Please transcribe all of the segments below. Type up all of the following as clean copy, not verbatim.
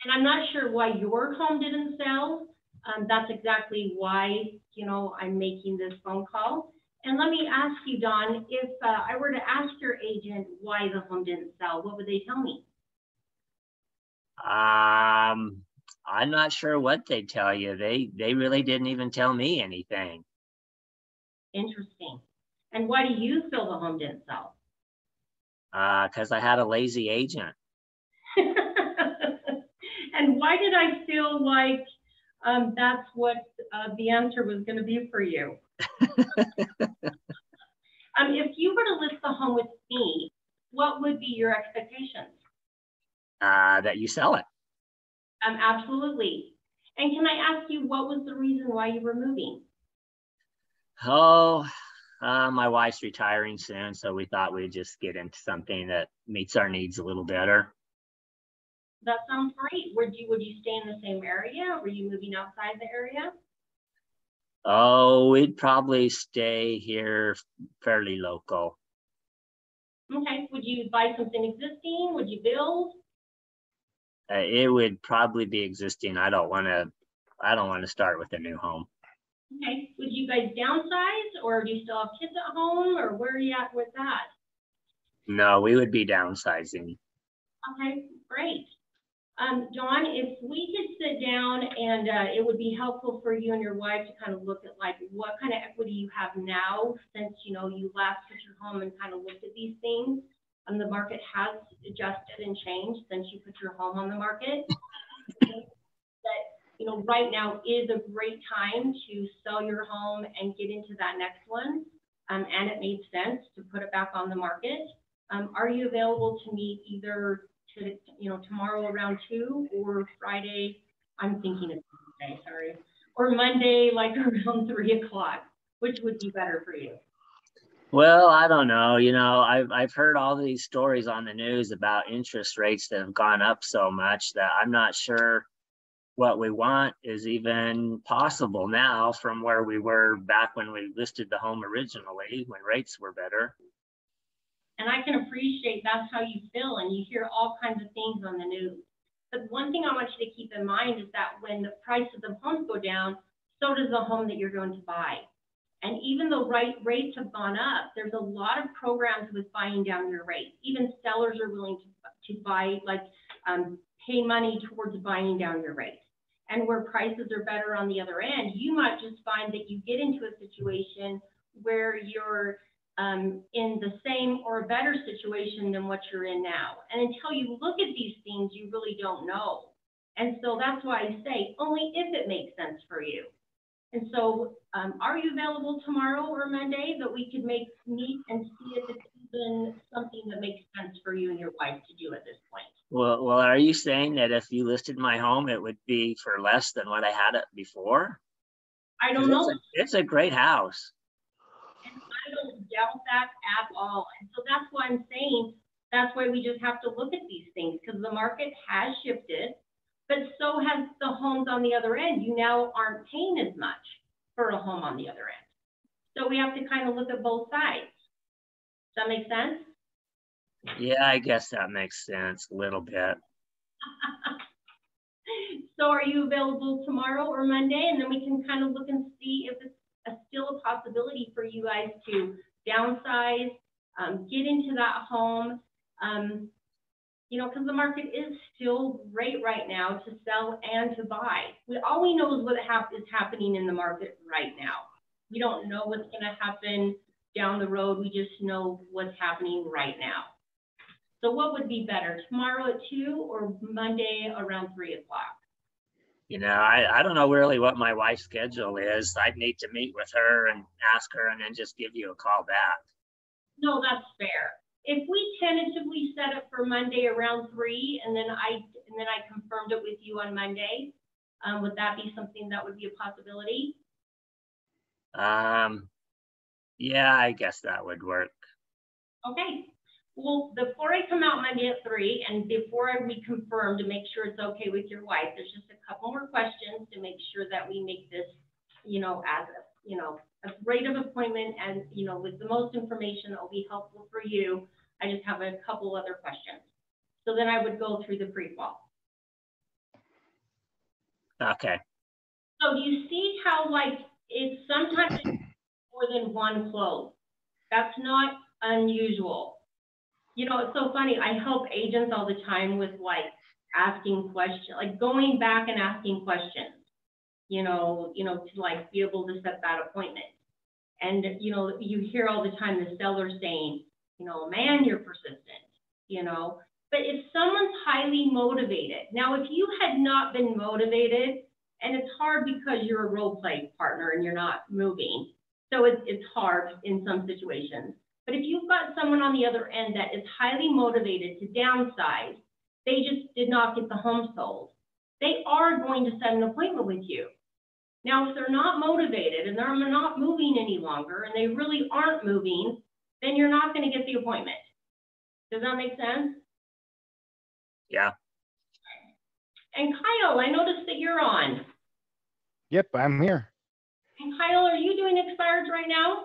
And I'm not sure why your home didn't sell. That's exactly why, I'm making this phone call. And let me ask you, Dawn, if I were to ask your agent why the home didn't sell, what would they tell me? I'm not sure what they tell you. They really didn't even tell me anything. Interesting. And why do you feel the home didn't sell? Because I had a lazy agent. And why did I feel like that's what the answer was going to be for you? If you were to list the home with me, what would be your expectations? That you sell it. Absolutely. And can I ask you, what was the reason why you were moving? Oh, my wife's retiring soon, so we thought we'd just get into something that meets our needs a little better. That sounds great. Would you stay in the same area? Were you moving outside the area? Oh, we'd probably stay here fairly local. Okay. Would you buy something existing? Would you build? It would probably be existing. I don't want to start with a new home. Okay. Would you guys downsize, or do you still have kids at home, or where are you at with that? No, we would be downsizing. Okay, great. Dawn, if we could sit down and it would be helpful for you and your wife to kind of look at like what kind of equity you have now since, you last put your home and kind of looked at these things. The market has adjusted and changed since you put your home on the market. That, right now is a great time to sell your home and get into that next one. And it made sense to put it back on the market. Are you available to meet either tomorrow around 2 or Friday? I'm thinking of Tuesday, sorry. Or Monday, like around 3 o'clock. Which would be better for you? Well, I don't know. I've heard all these stories on the news about interest rates that have gone up so much that I'm not sure what we want is even possible now from where we were back when we listed the home originally, when rates were better. And I can appreciate that's how you feel, and you hear all kinds of things on the news. But one thing I want you to keep in mind is that when the price of the homes go down, so does the home that you're going to buy. And even though rates have gone up, there's a lot of programs with buying down your rate. Even sellers are willing to buy, pay money towards buying down your rate. And where prices are better on the other end, you might just find that you get into a situation where you're in the same or a better situation than what you're in now. And until you look at these things, you really don't know. And so that's why I say only if it makes sense for you. And so are you available tomorrow or Monday that we could meet and see if it's even something that makes sense for you and your wife to do at this point? Well, are you saying that if you listed my home, it would be for less than what I had it before? I don't know. It's a great house. And I don't doubt that at all. And so that's why I'm saying that's why we just have to look at these things, because the market has shifted, but so has the homes on the other end. You now aren't paying as much for a home on the other end. So we have to kind of look at both sides. Does that make sense? Yeah, I guess that makes sense a little bit. So are you available tomorrow or Monday? And then we can kind of look and see if it's still a possibility for you guys to downsize, get into that home, because the market is still great right now to sell and to buy. All we know is what is happening in the market right now. We don't know what's going to happen down the road. We just know what's happening right now. So what would be better, tomorrow at 2 or Monday around 3 o'clock? I don't know really what my wife's schedule is. I'd need to meet with her and ask her and then just give you a call back. No, that's fair. If we tentatively set it for Monday around 3 and then I confirmed it with you on Monday, would that be something that would be a possibility? Yeah, I guess that would work. Okay. Well, before I come out Monday at 3 and before we confirm to make sure it's okay with your wife, there's just a couple more questions to make sure that we make this, as great of appointment and, with the most information that will be helpful for you. I just have a couple other questions. So then I would go through the pre-qual. Okay. So do you see how like it's sometimes more than one close? That's not unusual. You know, it's so funny. I help agents all the time with like asking questions, like going back and asking questions, to like be able to set that appointment. And, you hear all the time the seller saying, man, you're persistent, but if someone's highly motivated, now, if you had not been motivated, and it's hard because you're a role play partner and you're not moving, so it's hard in some situations. But if you've got someone on the other end that is highly motivated to downsize, they just did not get the home sold, they are going to set an appointment with you. Now, if they're not motivated and they're not moving any longer and they really aren't moving, then you're not going to get the appointment. Does that make sense? Yeah. And Kyle, I noticed that you're on. Yep, I'm here. And Kyle, are you doing expireds right now?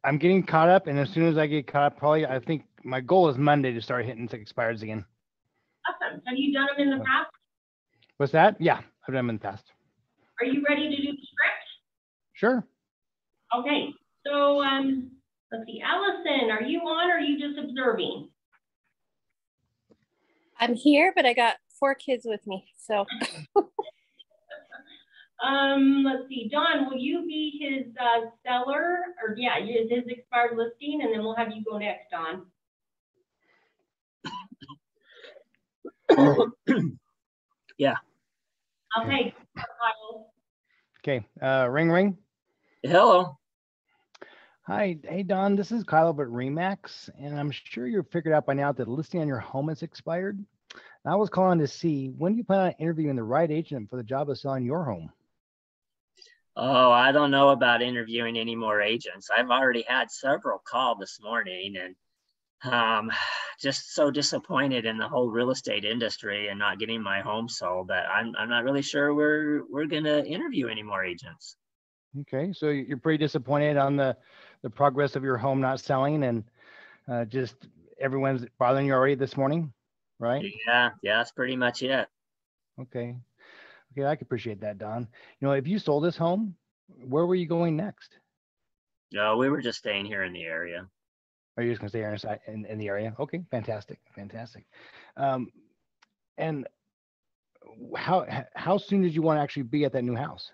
I'm getting caught up, and as soon as I get caught up, probably I think my goal is Monday to start hitting expireds again. Awesome. Have you done them in the past? What's that? Yeah, I've done them in the past. Are you ready to do the script? Sure. Okay. So let's see. Allison, are you on or are you just observing? I'm here, but I got 4 kids with me, so. Let's see. Don, will you be his seller? Or yeah, his expired listing, and then we'll have you go next, Don. Yeah. Okay. Kyle. Okay. Ring, ring. Hello. Hi. Hey, Don. This is Kyle at Remax, and I'm sure you've figured out by now that the listing on your home has expired. And I was calling to see, when do you plan on interviewing the right agent for the job of selling your home? Oh, I don't know about interviewing any more agents. I've already had several call this morning, and just so disappointed in the whole real estate industry and not getting my home sold that I'm not really sure we're gonna interview any more agents. Okay, so you're pretty disappointed on the progress of your home not selling, and just everyone's bothering you already this morning, right? Yeah, that's pretty much it. Okay, I can appreciate that, Don. If you sold this home, where were you going next? No, we were just staying here in the area. Are you just gonna stay here in the area? Okay, fantastic. And how soon did you want to actually be at that new house?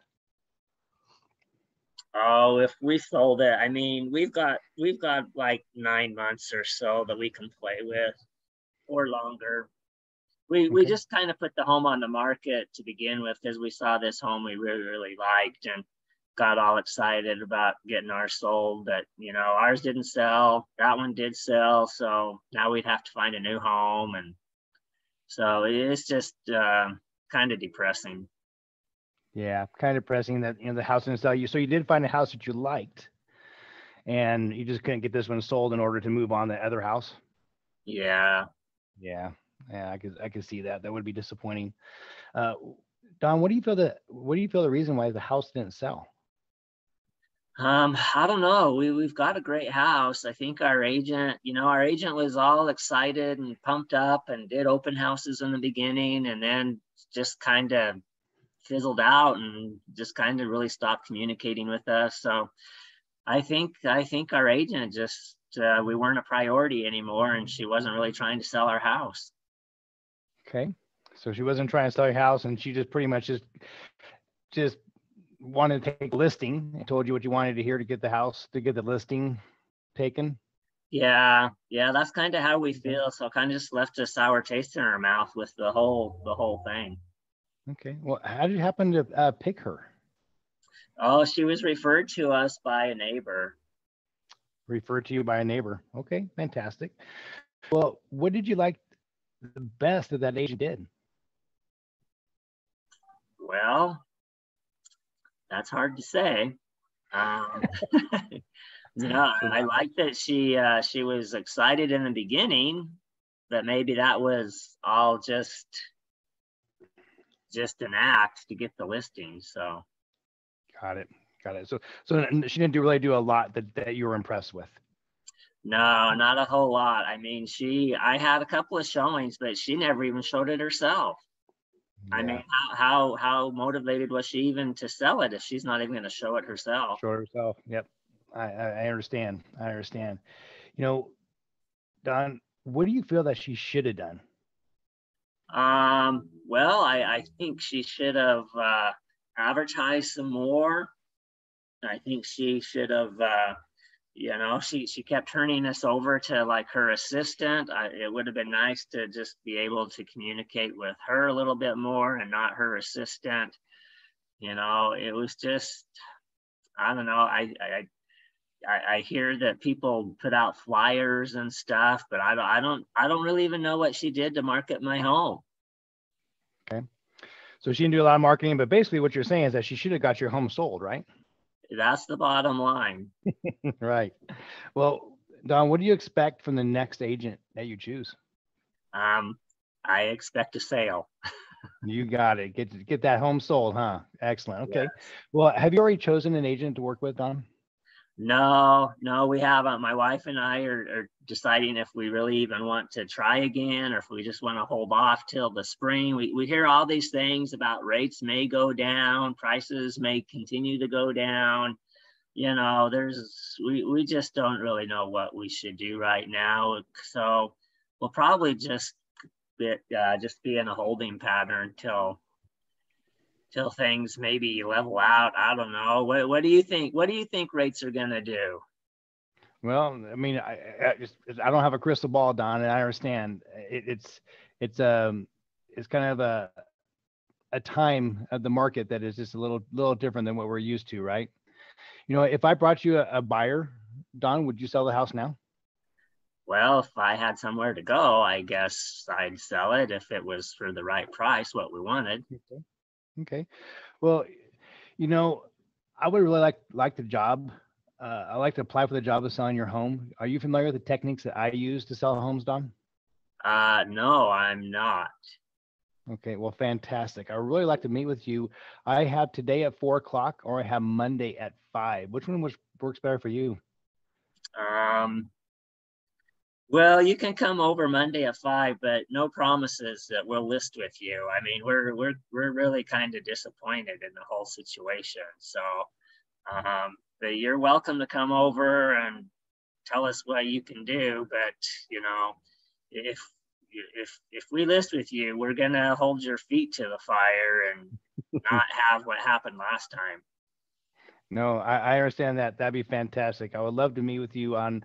Oh, if we sold it, I mean, we've got like 9 months or so that we can play with, or longer. We just kind of put the home on the market to begin with because we saw this home we really liked and got all excited about getting ours sold. But ours didn't sell. That one did sell, so now we'd have to find a new home, and so it's just kind of depressing. Yeah, kind of depressing that the house didn't sell you. So you did find a house that you liked, and you just couldn't get this one sold in order to move on the other house. Yeah. I could see that. That would be disappointing. Don, what do you feel the reason why the house didn't sell? I don't know. We've got a great house. I think our agent was all excited and pumped up and did open houses in the beginning, and then just kind of fizzled out and just kind of really stopped communicating with us. So I think our agent just we weren't a priority anymore, and she wasn't really trying to sell our house. Okay, so she wasn't trying to sell your house, and she just pretty much just wanted to take a listing and told you what you wanted to hear to get the listing taken. Yeah, that's kind of how we feel. So kind of just left a sour taste in our mouth with the whole thing. Okay, well, how did you happen to pick her? Oh, she was referred to us by a neighbor. Referred to you by a neighbor. Okay, fantastic. Well, what did you like the best that agent did? Well, that's hard to say. I like that she was excited in the beginning, but maybe that was all just an act to get the listing. So got it. So she didn't really do a lot that you were impressed with. No, not a whole lot. I mean, I had a couple of showings, but she never even showed it herself. I mean, how motivated was she even to sell it if she's not even going to show it herself? Show herself. Yep. I understand. I understand. You know, Don, what do you feel that she should have done? Well, I think she should have advertised some more. I think she should have, she kept turning us over to like her assistant. It would have been nice to just be able to communicate with her a little bit more and not her assistant. It was just, I don't know. I hear that people put out flyers and stuff, but I don't really even know what she did to market my home. Okay. So she didn't do a lot of marketing, but basically what you're saying is that she should have got your home sold, right? That's the bottom line. Right. Well, Don, what do you expect from the next agent that you choose? I expect a sale. You got it. Get that home sold, huh? Excellent. Okay. Yes. Well, have you already chosen an agent to work with, Don? No, we haven't. My wife and I are deciding if we really even want to try again or if we just want to hold off till the spring. We hear all these things about rates may go down, prices may continue to go down. We just don't really know what we should do right now. So we'll probably just be in a holding pattern till things maybe level out. I don't know. What do you think? What do you think rates are going to do? Well, I mean, I don't have a crystal ball, Don, and I understand it's kind of a time of the market that is just a little different than what we're used to, right? If I brought you a buyer, Don, would you sell the house now? Well, if I had somewhere to go, I guess I'd sell it if it was for the right price, what we wanted. Okay. Well, I would really like the job. I like to apply for the job of selling your home. Are you familiar with the techniques that I use to sell homes, Don? No, I'm not. Okay, well, fantastic. I would really like to meet with you. I have today at 4:00 or I have Monday at 5. Which one works better for you? Well, you can come over Monday at 5, but no promises that we'll list with you. I mean, we're really kind of disappointed in the whole situation. So, but you're welcome to come over and tell us what you can do. But if we list with you, we're gonna hold your feet to the fire and not have what happened last time. No, I understand that. That'd be fantastic. I would love to meet with you on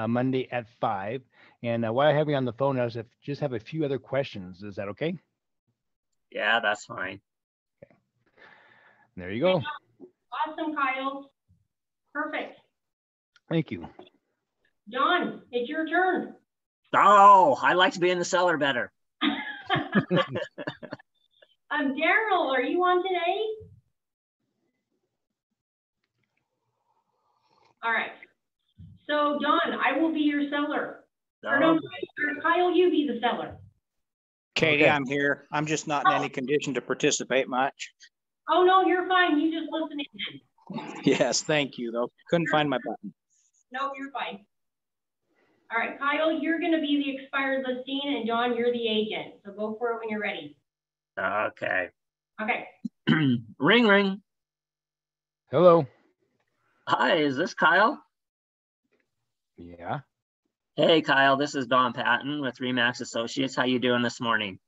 Monday at 5. And while I have you on the phone, I just have a few other questions. Is that okay? Yeah, that's fine. Okay. There you go. Awesome, Kyle. Perfect. Thank you. John, it's your turn. Oh, I like to be in the cellar better. Daryl, are you on today? All right. So, Don, I will be your seller. Or no, Kyle, you be the seller. Katie, Okay. I'm here. I'm just not in any condition to participate much. Oh, no, you're fine. You just listen in. Yes, thank you, though. Couldn't find my button. No, you're fine. All right, Kyle, you're going to be the expired listing, and John, you're the agent. So go for it when you're ready. Okay. Okay. Ring, ring. Hello. Hi, is this Kyle? Yeah. Hey, Kyle, this is Don Patton with Remax Associates. How you doing this morning?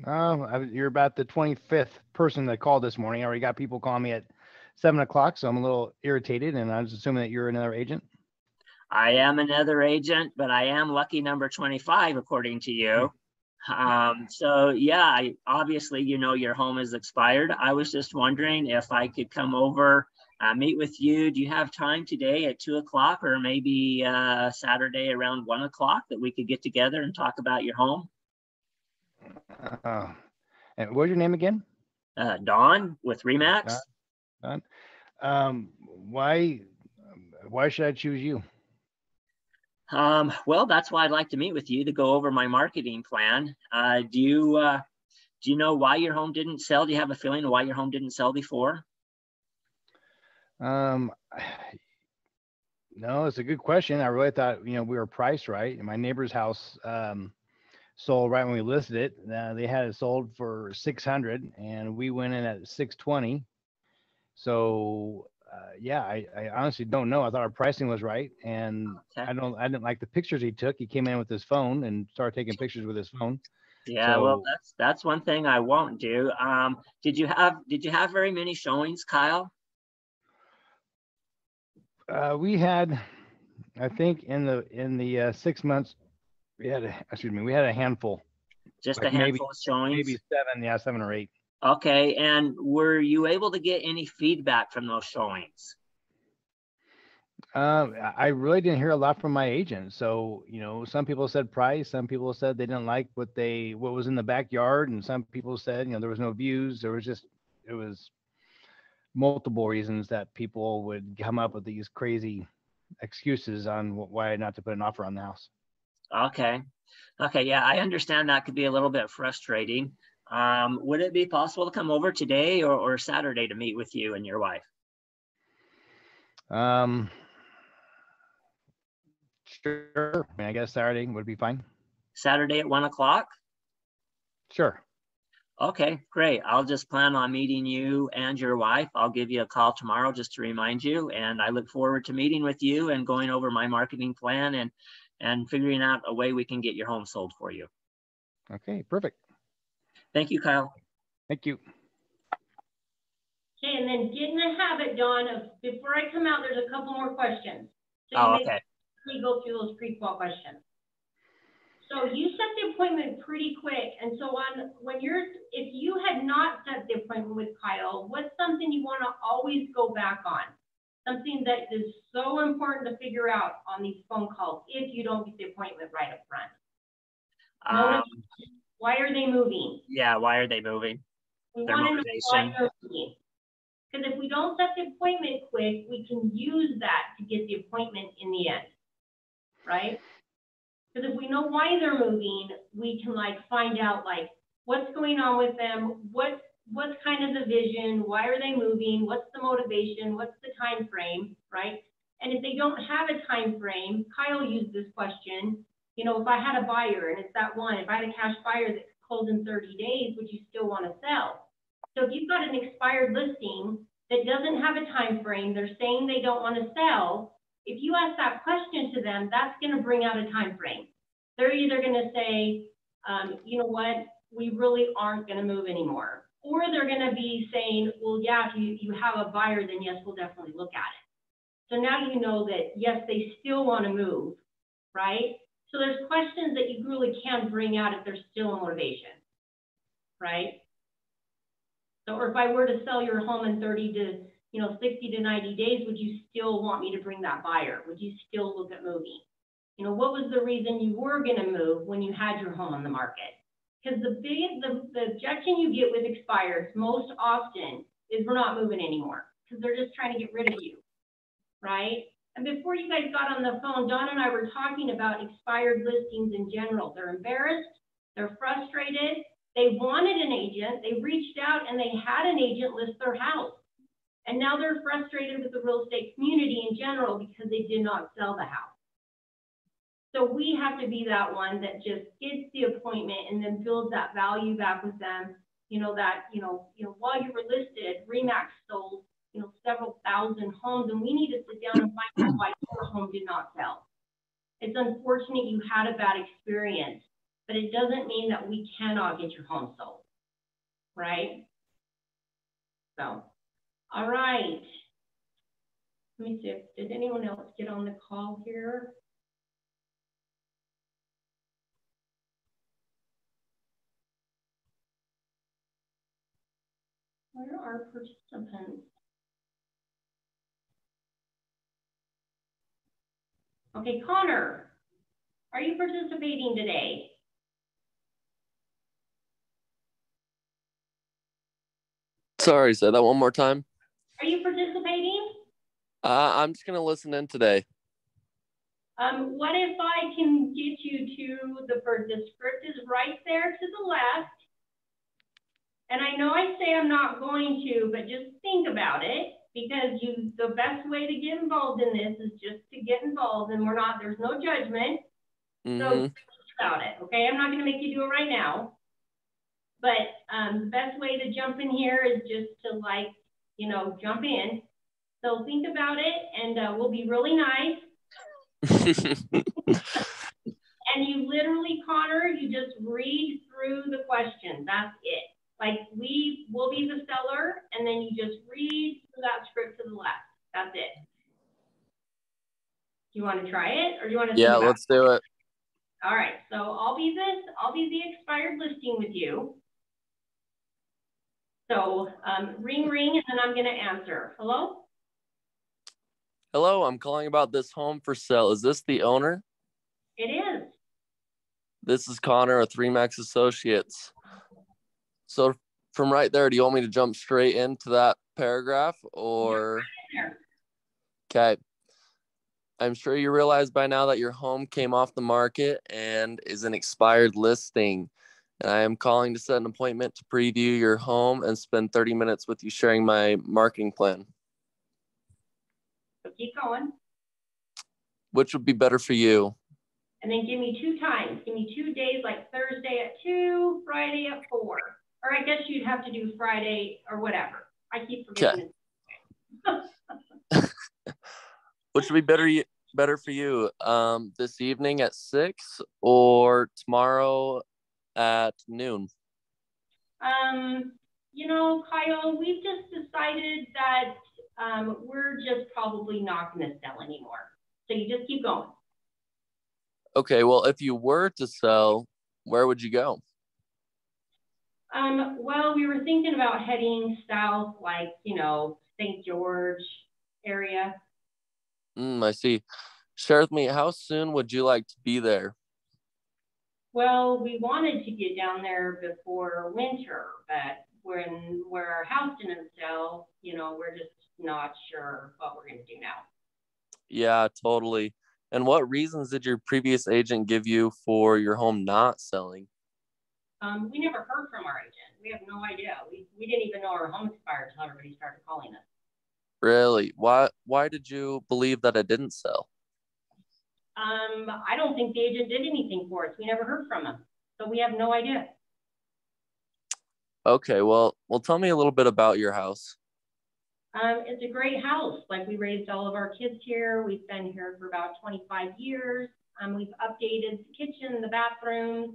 You're about the 25th person that called this morning. I already got people calling me at 7 o'clock, so I'm a little irritated, and I was assuming that you're another agent. I am another agent, but I am lucky number 25, according to you. So yeah, obviously, your home is expired. I was just wondering if I could come over, meet with you. Do you have time today at 2 o'clock or maybe Saturday around 1 o'clock that we could get together and talk about your home? And what's your name again? Don with Remax. Don. Why should I choose you? Well, that's why I'd like to meet with you to go over my marketing plan. Do you know why your home didn't sell? Do you have a feeling of why your home didn't sell before? No, it's a good question. I really thought, we were priced right. And my neighbor's house sold right when we listed it. They had it sold for 600, and we went in at 620. So yeah, I honestly don't know. I thought our pricing was right, and Okay. I didn't like the pictures he took. He came in with his phone and started taking pictures with his phone. Yeah, well, So that's one thing I won't do. Did you have very many showings, Kyle? we had, I think in the 6 months, we had a handful, Just a like maybe handful of showings? 7, yeah, 7 or 8. Okay, and were you able to get any feedback from those showings? I really didn't hear a lot from my agent. So, some people said price, some people said they didn't like what was in the backyard, and some people said, there was no views. It was multiple reasons that people would come up with these crazy excuses on why not to put an offer on the house. Okay. Okay, yeah, I understand that could be a little bit frustrating. Would it be possible to come over today or Saturday to meet with you and your wife? Sure. I mean, I guess Saturday would be fine. Saturday at 1 o'clock? Sure. Okay, great. I'll just plan on meeting you and your wife. I'll give you a call tomorrow just to remind you. And I look forward to meeting with you and going over my marketing plan and figuring out a way we can get your home sold for you. Okay, perfect. Thank you, Kyle. Thank you. Okay, and then get in the habit, Dawn, of before I come out, there's a couple more questions. So Oh, you okay. may go through those pre-qual questions. So you set the appointment pretty quick. And so if you had not set the appointment with Kyle, what's something you want to always go back on? Something that is so important to figure out on these phone calls if you don't get the appointment right up front. Why are they moving? Yeah, why are they moving? We Their want to know why motivation. they're moving. Because if we don't set the appointment quick, we can use that to get the appointment in the end, right? Because if we know why they're moving, we can find out what's going on with them, what's kind of the vision, why are they moving, what's the motivation, what's the time frame, right? And if they don't have a time frame, Kyle used this question, if I had a buyer and it's that one, if I had a cash buyer that could close in 30 days, would you still want to sell? So if you've got an expired listing that doesn't have a time frame, they're saying they don't want to sell, if you ask that question to them, that's going to bring out a time frame. They're either going to say, you know what, we really aren't going to move anymore. Or they're going to be saying, well, yeah, if you have a buyer, then yes, we'll definitely look at it. So now you know that, yes, they still want to move, right? So there's questions that you really can bring out if there's still a motivation, right? So, or if I were to sell your home in 30 to 60 to 90 days, would you still want me to bring that buyer? Would you still look at moving? What was the reason you were going to move when you had your home on the market? Because the objection you get with expireds most often is we're not moving anymore because they're just trying to get rid of you, right? And before you guys got on the phone, Dawn and I were talking about expired listings in general. They're embarrassed, they're frustrated, they wanted an agent, they reached out and they had an agent list their house. And now they're frustrated with the real estate community in general because they did not sell the house. So we have to be that one that just gets the appointment and then builds that value back with them. While you were listed, RE/MAX sold, several thousand homes, and we need to sit down and find out why your home did not sell. It's unfortunate you had a bad experience, but it doesn't mean that we cannot get your home sold, right? So, all right. Let me see, did anyone else get on the call here? Where are participants? Okay, Connor, are you participating today? Sorry, say that one more time. Are you participating? I'm just gonna listen in today. What if I can get you to the script is right there to the left. And I know I say I'm not going to, but just think about it because the best way to get involved in this is just to get involved and there's no judgment. So about it, okay? I'm not gonna make you do it right now. But, the best way to jump in here is just to like, jump in. So think about it and, we'll be really nice. And you literally, Connor, you just read through the question. That's it. Like we will be the seller and then you just read through that script to the left. That's it. Do you want to try it or do you want to Yeah, let's do it. All right, so I'll be the expired listing with you. So ring, ring, and then I'm gonna answer. Hello? Hello, I'm calling about this home for sale. Is this the owner? It is. This is Connor with Remax Associates. So from right there, do you want me to jump straight into that paragraph or? Okay. I'm sure you realize by now that your home came off the market and is an expired listing. And I am calling to set an appointment to preview your home and spend 30 minutes with you sharing my marketing plan. So keep going. Which would be better for you? And then give me 2 times. Give me 2 days, like Thursday at 2, Friday at 4. Or I guess you'd have to do Friday or whatever. I keep forgetting. Okay. Which would be better for you? This evening at 6 or tomorrow at noon? Kyle, we've just decided that we're just probably not going to sell anymore. So you just keep going. Okay, well, if you were to sell, where would you go? Well, we were thinking about heading south, like, St. George area. I see. Share with me, how soon would you like to be there? Well, we wanted to get down there before winter, but where our house didn't sell, we're just not sure what we're going to do now. Yeah, totally. And what reasons did your previous agent give you for your home not selling? We never heard from our agent. We have no idea. We didn't even know our home expired until everybody started calling us. Really? Why did you believe that it didn't sell? I don't think the agent did anything for us. We never heard from him. So we have no idea. Okay, well, tell me a little bit about your house. It's a great house. Like we raised all of our kids here. We've been here for about 25 years. We've updated the kitchen, the bathrooms.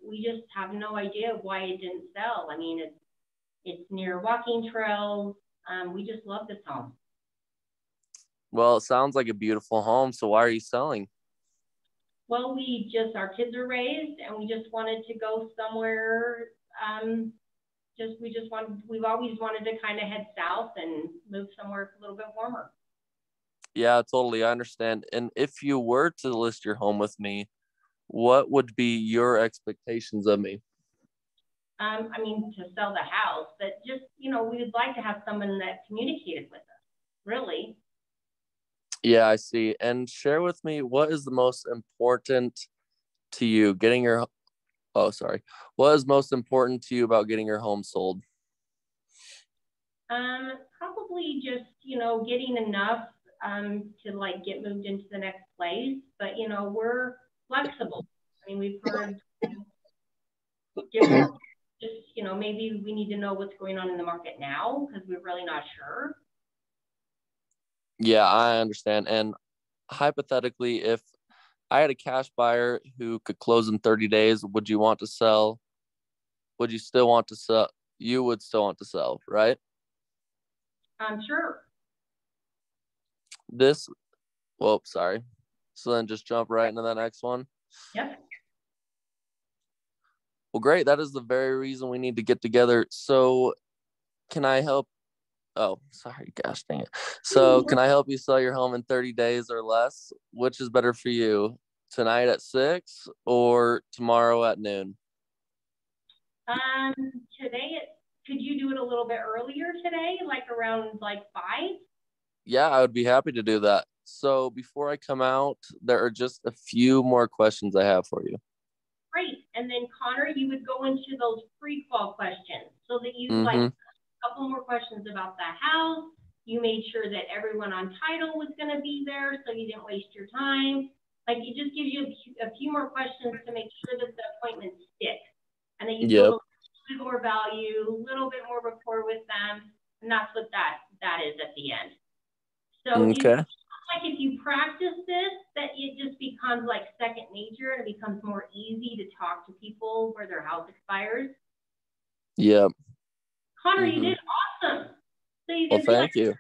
We just have no idea why it didn't sell. I mean, it's near walking trails. We just love this home. Well, it sounds like a beautiful home. So why are you selling? Well, our kids are raised and we just wanted to go somewhere. We've always wanted to kind of head south and move somewhere a little bit warmer. Yeah, totally. I understand. And if you were to list your home with me, what would be your expectations of me? To sell the house, but just, we'd like to have someone that communicated with us, really. Yeah, I see. And share with me, what is the most important to you what is most important to you about getting your home sold? Probably just, getting enough to like get moved into the next place, but we're flexible. We've heard different, just, maybe we need to know what's going on in the market now because we're really not sure. Yeah, I understand. And hypothetically, if I had a cash buyer who could close in 30 days, would you want to sell? Would you still want to sell? You would still want to sell, right? Sure. Sorry. So then just jump right into the next one. Yep. Well, great. That is the very reason we need to get together. So can I help? Oh, sorry. Gosh, dang it. So can I help you sell your home in 30 days or less? Which is better for you? Tonight at 6 or tomorrow at noon? Could you do it a little bit earlier today, like around 5? Yeah, I would be happy to do that. So before I come out, there are just a few more questions I have for you. Great. And then Connor, you would go into those pre-qual questions so that you a couple more questions about the house. You made sure that everyone on title was going to be there so you didn't waste your time. Like, it just gives you a few more questions to make sure that the appointments stick. And that you Yep. build a little bit more value, a little bit more rapport with them. And that's what that is at the end. So do you Okay. feel like if you practice this, that it just becomes like second nature and it becomes more easy to talk to people where their house expires? Yep. Connor, you did awesome. So you Well, can see, like, thank you.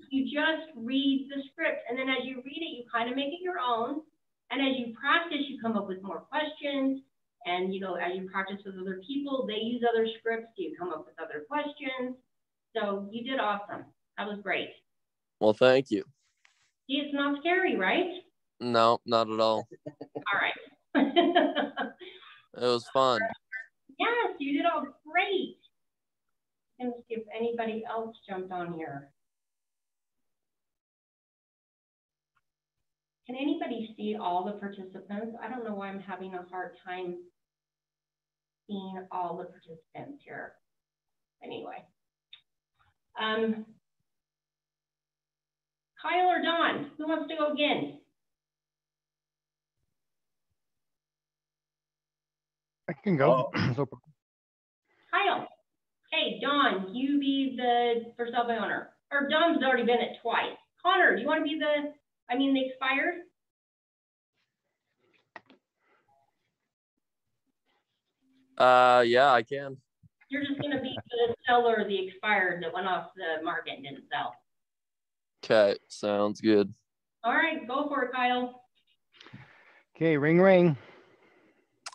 you just read the script, and then as you read it, you kind of make it your own. And as you practice, you come up with more questions. And, you know, as you practice with other people, they use other scripts, so you come up with other questions. So you did awesome. That was great. Well, thank you. See, it's not scary, right? No, not at all. All right. It was fun. Yes, you did all great. Let's see if anybody else jumped on here. Can anybody see all the participants? I don't know why I'm having a hard time seeing all the participants here. Anyway. Kyle or Don, who wants to go again? I can go. Kyle. Hey, Don, you be the first sale by owner. Or Don's already been it twice. Connor, do you want to be the expired? Yeah, I can. You're just going to be the seller, the expired that went off the market and didn't sell. Okay, sounds good. All right, go for it, Kyle. Okay, ring, ring.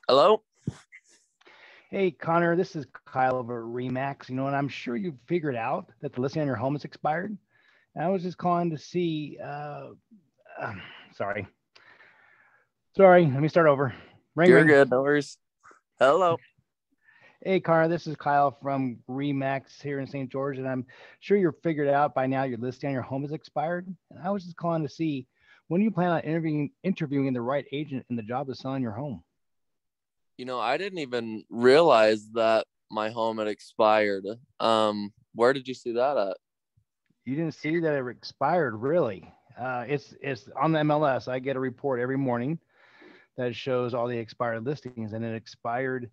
Hello? Hey, Connor, this is Kyle over at Remax. You know, and I'm sure you've figured out that the listing on your home is expired. And I was just calling to see, sorry, let me start over. Ring, You're ring. good, no worries. Hello. Hey, Connor, this is Kyle from Remax here in St. George, and I'm sure you're figured out by now your listing on your home is expired. And I was just calling to see, when do you plan on interviewing the right agent in the job of selling your home? You know, I didn't even realize that my home had expired. Where did you see that at? You didn't see that it expired, really? It's on the MLS. I get a report every morning that shows all the expired listings, and it expired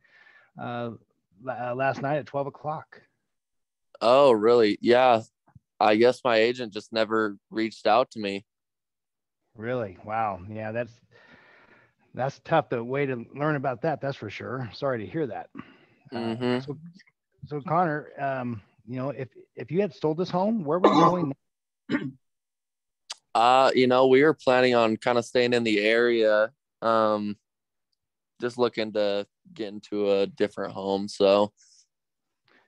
last night at 12 o'clock. Oh, really? Yeah. I guess my agent just never reached out to me. Really? Wow. Yeah, that's tough. The way to learn about that, that's for sure. Sorry to hear that. So Connor, you know, if you had sold this home, where were you going? You know, we were planning on kind of staying in the area. Just looking to get into a different home. So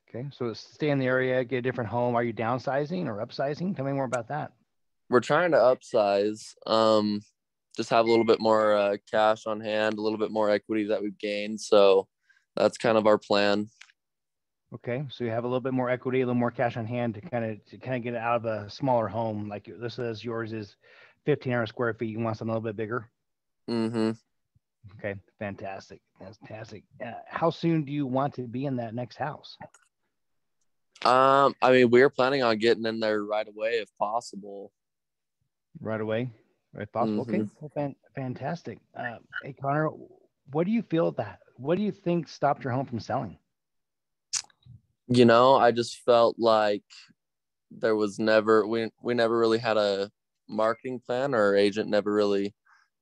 Okay, so stay in the area, get a different home. Are you downsizing or upsizing? Tell me more about that. we're trying to upsize. Just have a little bit more cash on hand, a little bit more equity that we've gained. So that's kind of our plan. Okay, so you have a little bit more equity, a little more cash on hand to kind of get it out of a smaller home. Like this is yours is 1,500 square feet. You want something a little bit bigger? Okay, fantastic. How soon do you want to be in that next house? I mean, we're planning on getting in there right away if possible. Right away, if possible. Okay, well, fantastic. Hey, Connor, what do you think stopped your home from selling? You know, I just felt like there was never, we never really had a marketing plan, or our agent never really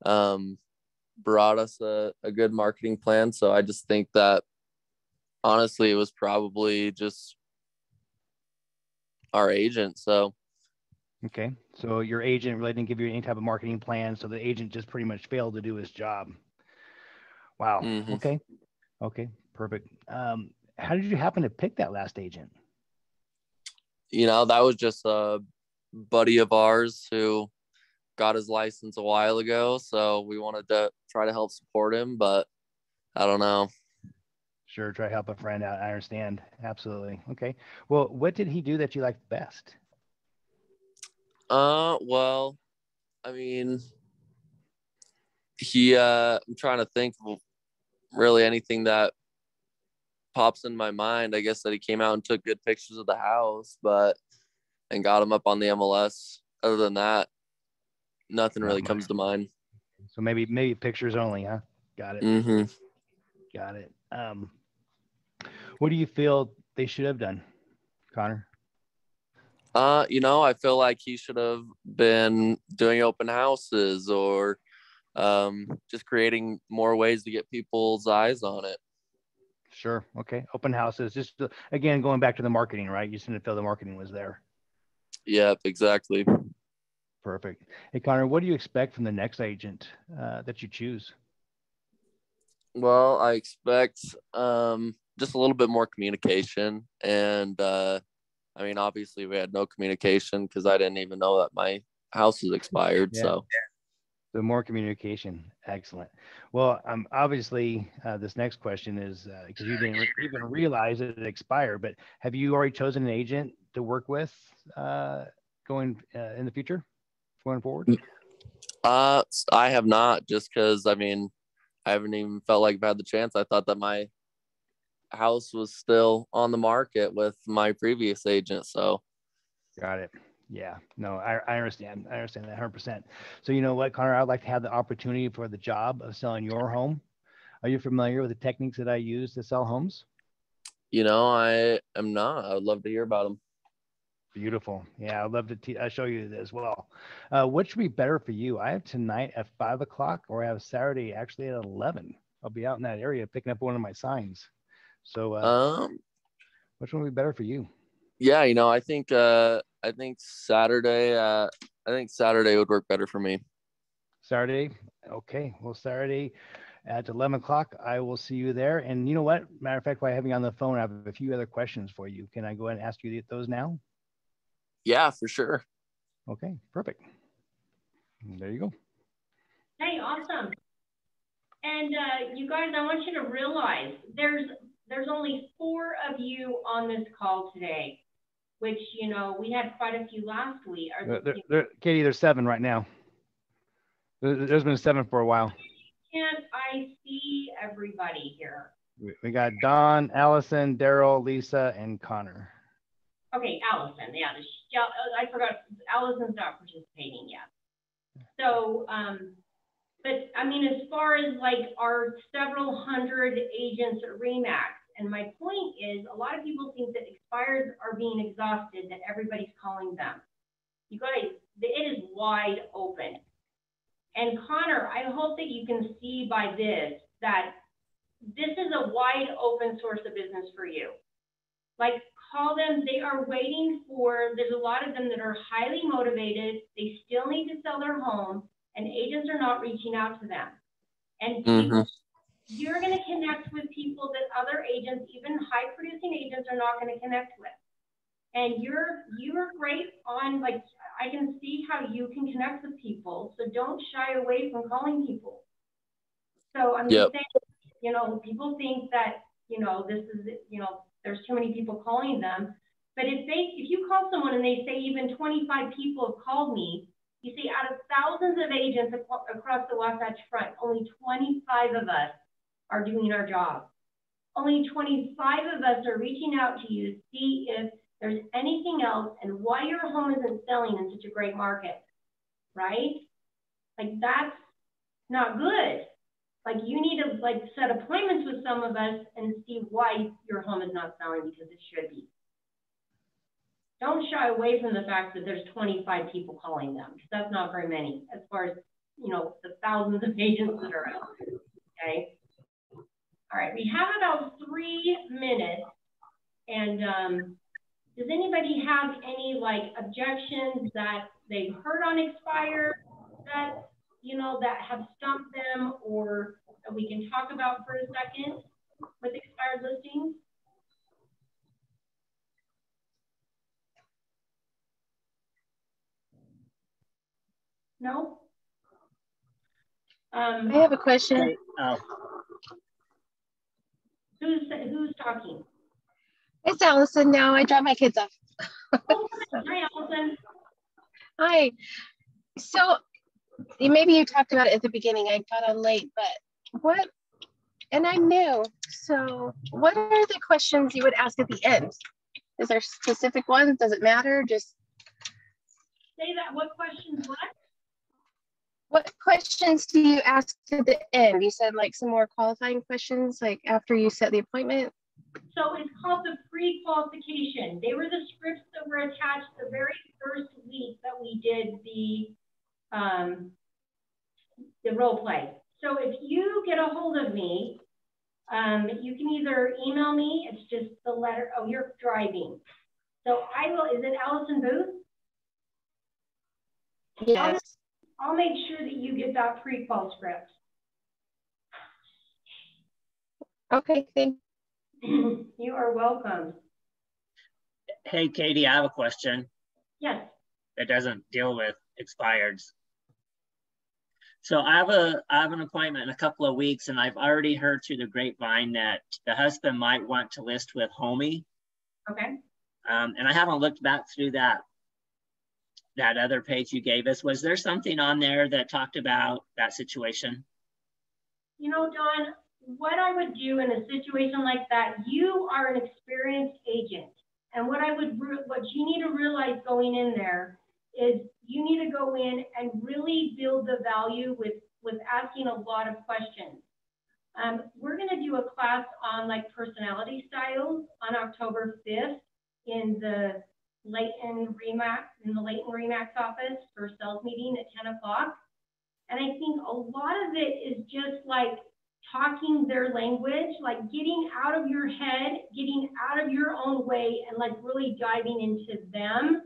brought us a good marketing plan. So I just think that honestly, it was probably just our agent. So Okay, so your agent really didn't give you any type of marketing plan, so the agent just pretty much failed to do his job. Wow. Okay, perfect. How did you happen to pick that last agent? You know, that was just a buddy of ours who got his license a while ago. So we wanted to try to help support him, but I don't know. Sure, try to help a friend out. I understand. Absolutely. Okay. Well, what did he do that you liked best? Well, I mean, I'm trying to think of really anything that pops in my mind. I guess that he came out and took good pictures of the house, and got him up on the MLS. Other than that, nothing really comes to mind. So maybe pictures only, huh? Got it. Mm-hmm. Got it. What do you feel they should have done, Connor? I feel like he should have been doing open houses or just creating more ways to get people's eyes on it. Sure. Okay. Open houses. Just again, going back to the marketing, right? You just didn't feel the marketing was there. Yep, exactly. Perfect. Hey, Connor, what do you expect from the next agent that you choose? Well, I expect just a little bit more communication. And obviously we had no communication because I didn't even know that my house is expired. Yeah. So The more communication. Excellent. Well, obviously this next question is because you didn't even realize it expired, but have you already chosen an agent to work with going in the future, going forward? I have not, just because I haven't even felt like I've had the chance. I thought that my house was still on the market with my previous agent. So Got it. Yeah, no, I understand. I understand that 100%. So you know what, Connor, I'd like to have the opportunity for the job of selling your home. Are you familiar with the techniques that I use to sell homes? I am not. I would love to hear about them. Beautiful. Yeah, I'd love to show you as well. Which would be better for you? I have tonight at 5 o'clock, or I have Saturday actually at 11. I'll be out in that area picking up one of my signs. So which one would be better for you? Yeah, I think Saturday. I think Saturday would work better for me. Saturday. Okay. Well, Saturday at 11 o'clock, I will see you there. And you know what? Matter of fact, while I have you on the phone, I have a few other questions for you. Can I go ahead and ask you those now? Yeah, for sure. Okay, perfect. There you go. Hey, awesome. And you guys, I want you to realize there's only 4 of you on this call today, which, we had quite a few last week. Katie, there's 7 right now. There's been 7 for a while. Can't I see everybody here? We got Don, Allison, Daryl, Lisa, and Connor. Okay, Allison, yeah, I forgot, Allison's not participating yet. So, but as far as like our several hundred agents at RE/MAX, and my point is, a lot of people think that expireds are being exhausted, that everybody's calling them. You guys, it is wide open. And Connor, I hope that you can see by this that this is a wide open source of business for you. Like, call them. They are waiting there's a lot of them that are highly motivated. They still need to sell their home, and agents are not reaching out to them. And people, you're going to connect with people that other agents, even high producing agents, are not going to connect with. And you're great on, like, I can see how you can connect with people. So don't shy away from calling people. So I'm just saying, people think that, this is, there's too many people calling them. But if you call someone and they say even 25 people have called me, you see, out of thousands of agents across the Wasatch Front, only 25 of us are doing our job. Only 25 of us are reaching out to you to see if there's anything else and why your home isn't selling in such a great market, right? Like, that's not good. Like, you need to set appointments with some of us and see why your home is not selling, because it should be. Don't shy away from the fact that there's 25 people calling them, because that's not very many as far as, the thousands of agents that are out there, okay? All right, we have about 3 minutes, and does anybody have any objections that they've heard on expired that, that have stumped them, or that we can talk about for a second with expired listings? No? I have a question. Who's talking? It's Allison now. I drop my kids off. Oh, hi, Allison. Hi. So maybe you talked about it at the beginning. I got on late, but and I'm new. So what are the questions you would ask at the end? Is there specific ones? Does it matter? Just say that. What questions? What questions do you ask at the end? You said like some more qualifying questions, like after you set the appointment? So it's called the pre-qualification. They were the scripts that were attached the very first week that we did the role play. So if you get a hold of me, you can either email me, it's just the letter, oh, you're driving. So I will, is it Allison Booth? Yes. I'll make sure that you get that pre-qual script. Okay, thank You are welcome. Hey, Katie, I have a question Yes. that doesn't deal with expireds. So I have an appointment in a couple of weeks, and I've already heard through the grapevine that the husband might want to list with Homey. Okay. And I haven't looked back through that other page you gave us. Was there something on there that talked about that situation? You know, Dawn, what I would do in a situation like that, you are an experienced agent. And what you need to realize going in there is you need to go in and really build the value with asking a lot of questions. We're going to do a class on like personality styles on October 5th in the Layton Remax office for sales meeting at 10 o'clock. And I think a lot of it is just like talking their language, like getting out of your head, getting out of your own way, and like really diving into them.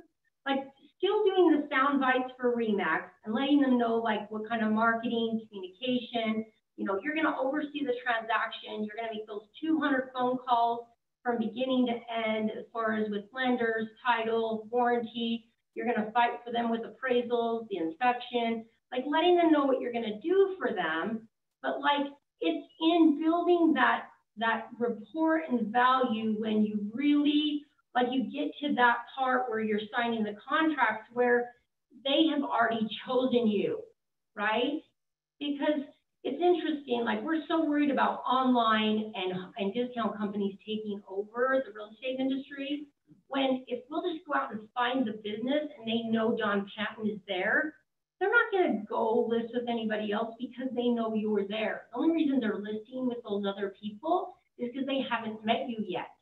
Like still doing the sound bites for Remax and letting them know like what kind of marketing, communication, you know, you're going to oversee the transaction. You're going to make those 200 phone calls from beginning to end as far as with lenders, title, warranty. You're going to fight for them with appraisals, the inspection, like letting them know what you're going to do for them. But like it's in building that rapport and value when you really, like you get to that part where you're signing the contracts where they have already chosen you, right? Because it's interesting, like we're so worried about online and discount companies taking over the real estate industry, when if we'll just go out and find the business and they know Don Patton is there, they're not going to go list with anybody else because they know you're there. The only reason they're listing with those other people is because they haven't met you yet.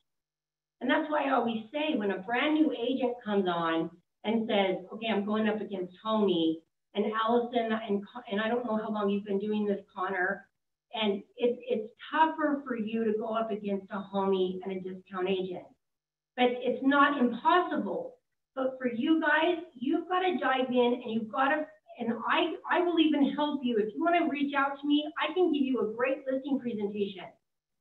And that's why I always say when a brand new agent comes on and says, okay, I'm going up against Tony and Allison, and I don't know how long you've been doing this, Connor, and it's tougher for you to go up against a homie and a discount agent. But it's not impossible. But for you guys, you've got to dive in and you've got to, and I will even help you. If you want to reach out to me, I can give you a great listing presentation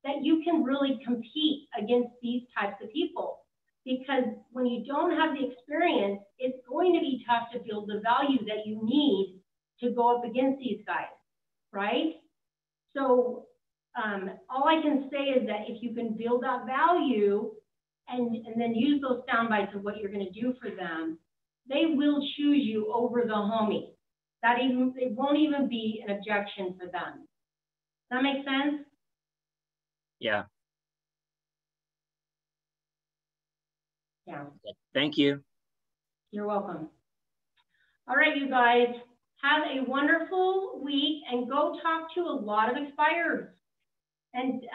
that you can really compete against these types of people. Because when you don't have the experience, it's going to be tough to build the value that you need to go up against these guys, right? So all I can say is that if you can build that value and then use those sound bites of what you're going to do for them, they will choose you over the homie. It won't even be an objection for them. Does that make sense? Yeah. Yeah. Thank you. You're welcome. All right, you guys, have a wonderful week and go talk to a lot of expireds and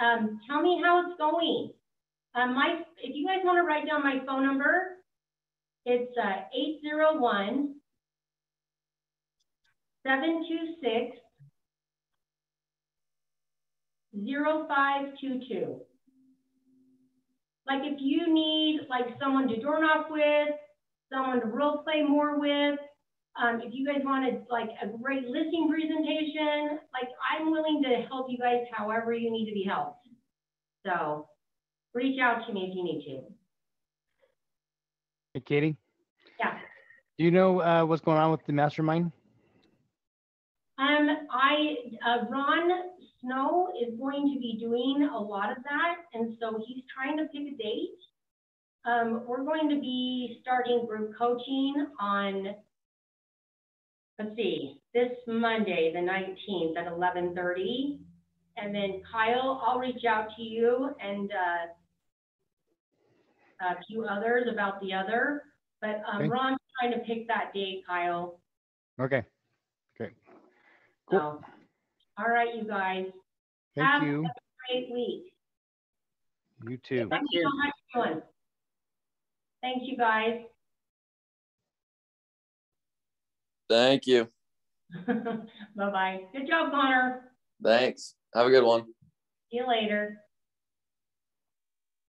tell me how it's going. If you guys want to write down my phone number, it's 801-726-0522. Like if you need like someone to door knock with, someone to role play more with, if you guys wanted like a great listing presentation, like I'm willing to help you guys however you need to be helped. So reach out to me if you need to. Hey, Katie. Yeah. Do you know what's going on with the mastermind? Ron Snow is going to be doing a lot of that, and so he's trying to pick a date. We're going to be starting group coaching on, let's see, this Monday, the 19th at 11:30. And then Kyle, I'll reach out to you and a few others about the other. But okay. Ron's trying to pick that date, Kyle. Okay. Okay. Cool. So, all right, you guys. Thank Have you. a great week. You too. Let me know how you're doing. Thanks, you guys. Thank you. Bye-bye. Good job, Connor. Thanks. Have a good one. See you later.